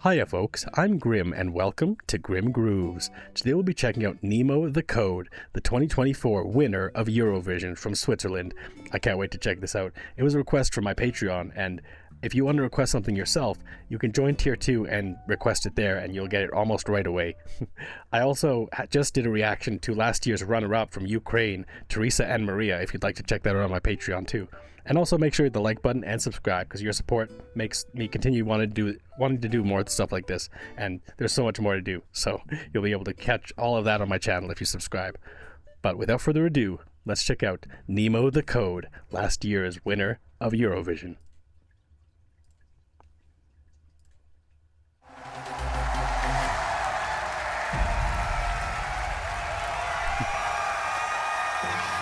Hiya folks, I'm Grim and welcome to Grim Grooves. Today we'll be checking out Nemo the Code, the 2024 winner of Eurovision from Switzerland. I can't wait to check this out. It was a request from my Patreon, and if you want to request something yourself, you can join Tier 2 and request it there and you'll get it almost right away. I also just did a reaction to last year's runner-up from Ukraine, Teresa and Maria, if you'd like to check that out on my Patreon too. And also make sure you hit the like button and subscribe, because your support makes me continue wanting to do more stuff like this, and there's so much more to do, so you'll be able to catch all of that on my channel if you subscribe. But without further ado, let's check out Nemo the Code, last year's winner of Eurovision.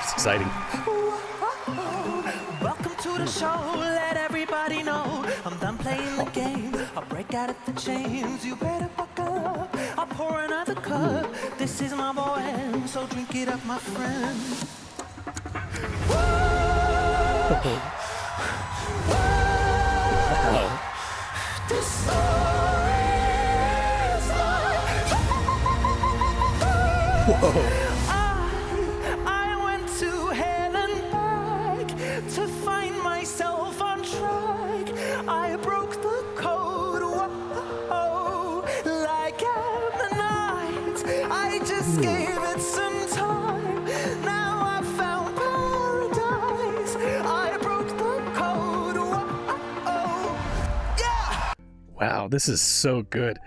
It's exciting. Welcome to the show, let everybody know I'm done playing the game. I'll break out of the chains, you better buckle up. I'll pour another cup. This is my boy, so drink it up, my friend. This story is Whoa. I went to hell and back to find myself on track. I broke the code, whoa, like ammonite. I just gave it some time. Now I found paradise. I broke the code, whoa, yeah. Wow, this is so good.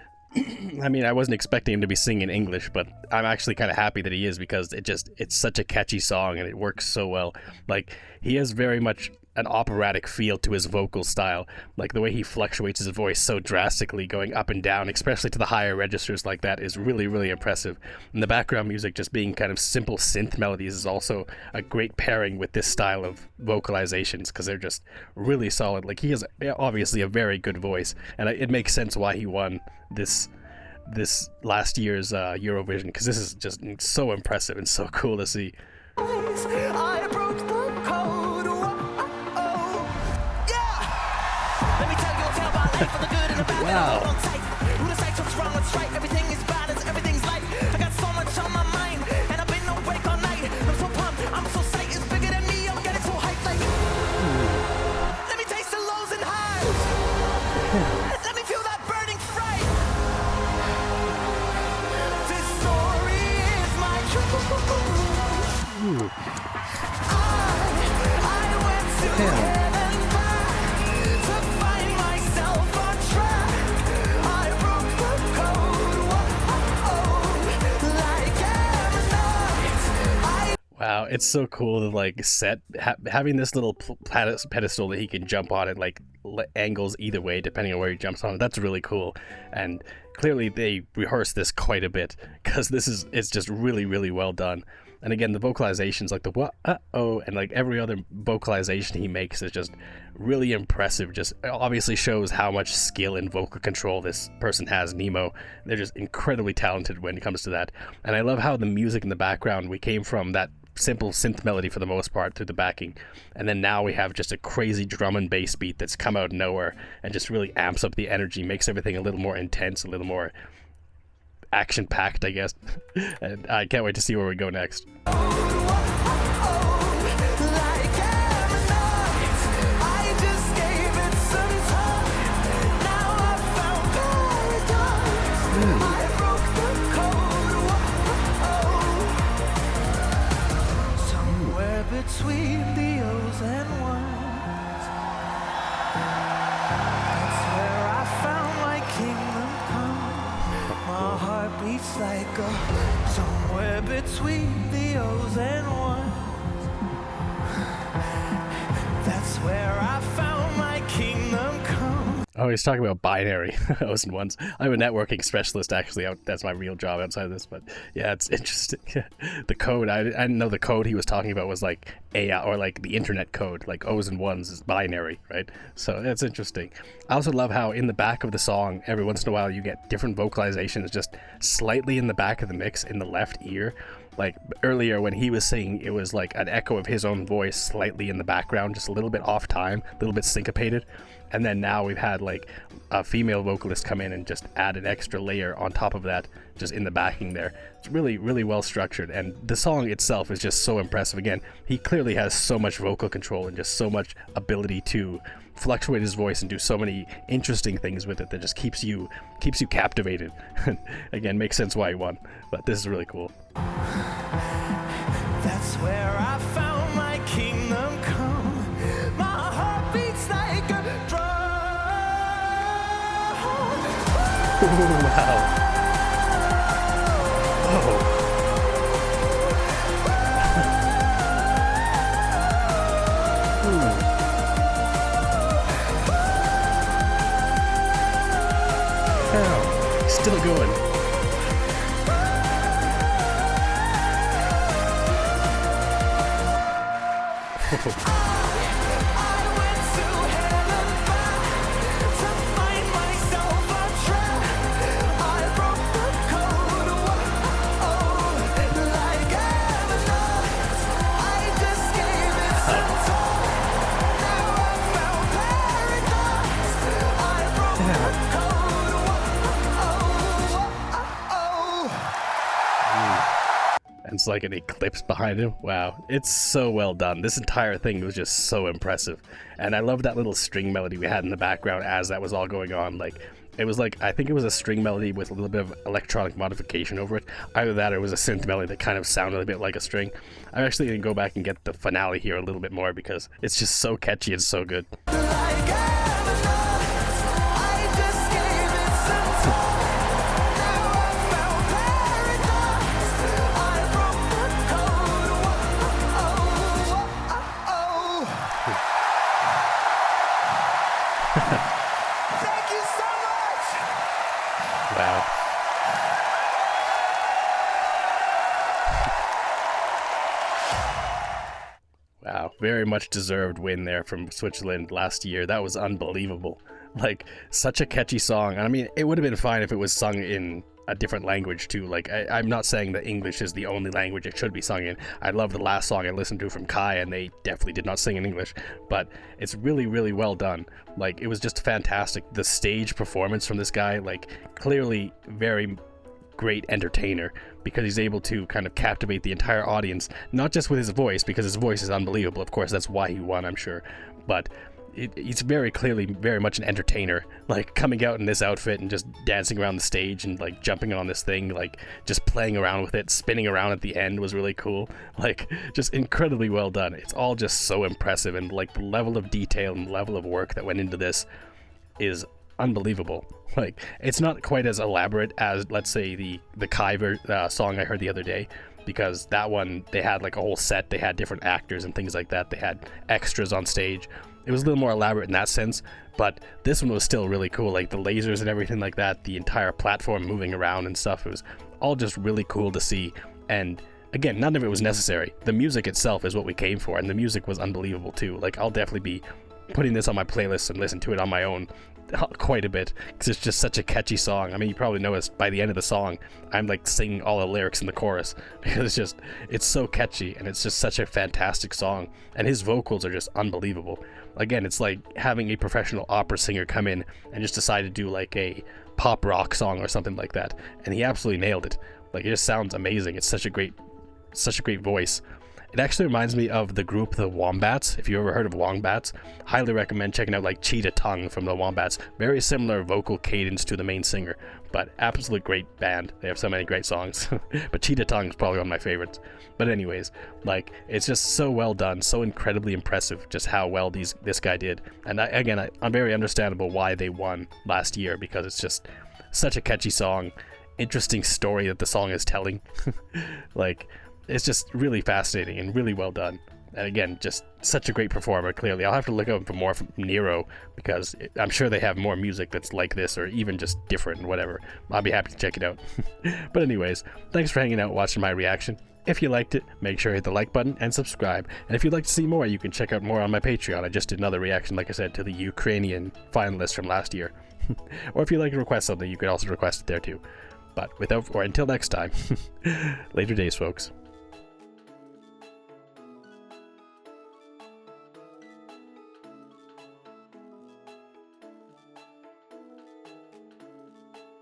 I mean, I wasn't expecting him to be singing English, but I'm actually kind of happy that he is, because it's such a catchy song and it works so well. Like, he has very much an operatic feel to his vocal style, like the way he fluctuates his voice so drastically, going up and down, especially to the higher registers like that, is really, really impressive. And the background music just being kind of simple synth melodies is also a great pairing with this style of vocalizations, because they're just really solid. Like, he has obviously a very good voice, and it makes sense why he won this last year's Eurovision, because this is just so impressive and so cool to see. I broke the code, yeah. Let me tell you a tale about life for the good and the bad. Wow. Hold on tight. Who decides what's wrong, what's right? Everything is balance, everything's light. I got so much on my mind, and I've been awake all night. I'm so pumped, I'm so psyched. It's bigger than me, I'm getting so hyped. Like, let me taste the lows and highs. Let me feel that burning fright. This story is my truth. I went to hell and back to find myself on track. I broke the code, whoa, like ammonite. Wow, it's so cool to like having this little pedestal that he can jump on it, like angles either way depending on where he jumps on it. That's really cool, and clearly they rehearsed this quite a bit, because it's just really, really well done. And again, the vocalizations, like the what, and like every other vocalization he makes is just really impressive. Just obviously shows how much skill and vocal control this person has, Nemo. They're just incredibly talented when it comes to that. And I love how the music in the background, we came from that simple synth melody for the most part through the backing, and then now we have just a crazy drum and bass beat that's come out of nowhere and just really amps up the energy, makes everything a little more intense, a little more action-packed, I guess. And I can't wait to see where we go next. Between the O's and ones, that's where I found my kingdom come. My heart beats like a somewhere between the O's and ones. That's where I found my kingdom come. Oh, he's talking about binary O's and ones. I'm a networking specialist, actually. That's my real job outside of this, but yeah, it's interesting. The code, I didn't know the code he was talking about was like AI, or like the internet code, like O's and ones is binary, right? So that's interesting. I also love how in the back of the song, every once in a while you get different vocalizations just slightly in the back of the mix in the left ear. Like earlier when he was singing, it was like an echo of his own voice slightly in the background, just a little bit off time, a little bit syncopated. And then now we've had like a female vocalist come in and just add an extra layer on top of that, just in the backing there. It's really, really well structured, and the song itself is just so impressive. Again, he clearly has so much vocal control and just so much ability to fluctuate his voice and do so many interesting things with it that just keeps you captivated. Again, makes sense why he won, but this is really cool. That's where I found my kingdom come. My heart beats like a drum. Wow. Oh. Wow. Still going. I went to hell and back to find myself a trap. I broke the code, like Avalanche. I just gave it some time. Now I found paradise. I broke the code, And it's like an eclipse behind him. Wow, it's so well done. This entire thing was just so impressive. And I love that little string melody we had in the background as that was all going on. Like, it was like, I think it was a string melody with a little bit of electronic modification over it. Either that or it was a synth melody that kind of sounded a bit like a string. I'm actually going to go back and get the finale here a little bit more because it's just so catchy and so good. like Avalanche. I just gave it some time. Now I found paradise. I broke the code. Thank you so much. Wow. Wow, very much deserved win there from Switzerland last year. That was unbelievable. Like, such a catchy song. I mean, it would have been fine if it was sung in a different language too. Like, I'm not saying that English is the only language it should be sung in. I love the last song I listened to from Kai, and they definitely did not sing in English, but it's really, really well done. Like, it was just fantastic. The stage performance from this guy, like, clearly very great entertainer, because he's able to kind of captivate the entire audience, not just with his voice, because his voice is unbelievable. Of course, that's why he won, I'm sure, but he's very clearly very much an entertainer, like coming out in this outfit and just dancing around the stage and like jumping on this thing, like just playing around with it, spinning around at the end was really cool. Like, just incredibly well done. It's all just so impressive, and like the level of detail and level of work that went into this is unbelievable. Like, it's not quite as elaborate as, let's say, the Kai song I heard the other day, because that one, they had like a whole set, they had different actors and things like that, they had extras on stage. It was a little more elaborate in that sense, but this one was still really cool, like the lasers and everything like that, the entire platform moving around and stuff. It was all just really cool to see, and again, none of it was necessary. The music itself is what we came for, and the music was unbelievable too. Like, I'll definitely be putting this on my playlist and listen to it on my own quite a bit, because it's just such a catchy song. I mean, you probably noticed by the end of the song, I'm like singing all the lyrics in the chorus, because it's so catchy, and it's just such a fantastic song, and his vocals are just unbelievable. Again, it's like having a professional opera singer come in and just decide to do like a pop rock song or something like that, and he absolutely nailed it. Like, it just sounds amazing. It's such a great voice. It actually reminds me of the group The Wombats. If you ever heard of Wombats, highly recommend checking out like Cheetah Tongue from The Wombats. Very similar vocal cadence to the main singer, but absolute great band. They have so many great songs. But Cheetah Tongue is probably one of my favorites. But anyways, like, it's just so well done, so incredibly impressive just how well this guy did. And I'm very understandable why they won last year, because it's just such a catchy song, interesting story that the song is telling. Like, it's just really fascinating and really well done. And again, just such a great performer, clearly. I'll have to look out for more from Nero, because I'm sure they have more music that's like this, or even just different, whatever. I'll be happy to check it out. But anyways, thanks for hanging out watching my reaction. If you liked it, make sure to hit the like button and subscribe. And if you'd like to see more, you can check out more on my Patreon. I just did another reaction, like I said, to the Ukrainian finalist from last year. Or if you'd like to request something, you could also request it there too. But until next time, later days, folks.